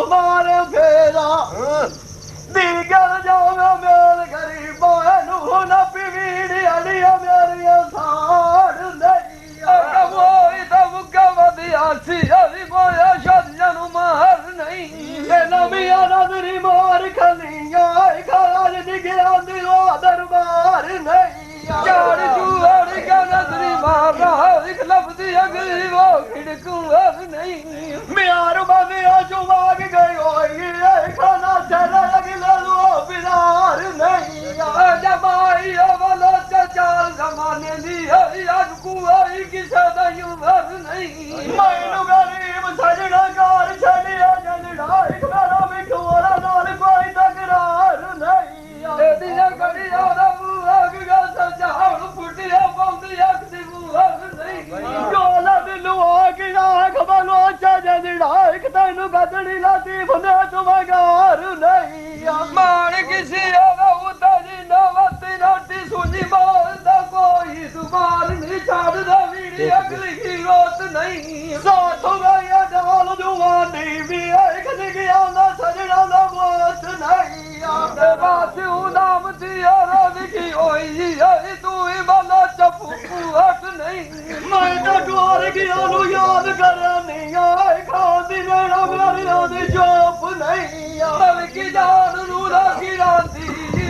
तुम्हारे फेरा दीगर जाओ मेरे गरीबों नू न पीवीड़ी अलिया मेरी साड़ नहीं वो तब कवदिया सी अभी कोई शजन मार नहीं ये नबिया नजरी मार खलिया खराज दिखिया दिलो दरबार नहीं चार जुआर का नजरी मार रहा एक लफ्ज़ अगली वो खिड़कुआर नहीं म्यार बदिया जुबाग गई होगी खाना चला अगला लो बिनार नहीं जमाई वाला चाल जमाने दी आज कुआई किसे दयूर नहीं मैनू गरीब सजना कार छड़िया जलड़ा एक मेरा मिठोरा नाल कोई तकरार नहीं दिया गड़िया दा बुआग गा सजाल फुटिया पौंदी अख दी बुआग नहीं गोला दिलू आके आख बलो जलड़ा एक तैनू गदड़ी लाती फने तुमगार नहीं मार किसी आवा उतारी नवती नाटी सुनी बोलदा कोई जुबान नहीं छाड़दा वीड़ी अगली की रोत नहीं साथ गया डाल जुबानी भी एक दिया ना सजना ना बात नहीं आपने बात उदाम दिया राजी होई तू ही बला चपू हट नहीं मैं तो डोर गया नु याद करनी आए खादी मेरा मेरी याद चुप नहीं अब की जान नु राखी राती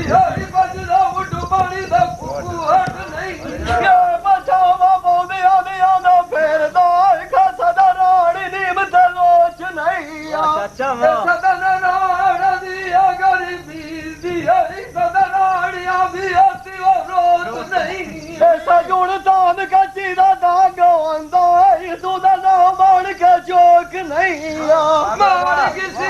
हरी बजदा मुठू पानी दा हट नहीं क्या बचावा बोले आने आना फेर दा खा सदा रानी नीम ते लोच नहीं सदा रानी दिया गरीबी दिया सदा रानिया भी आती वो रोत नहीं ऐसा जुड़ तान का चीदा दांगा आंदा तू दा नाम मान के जोक नहीं मार किसी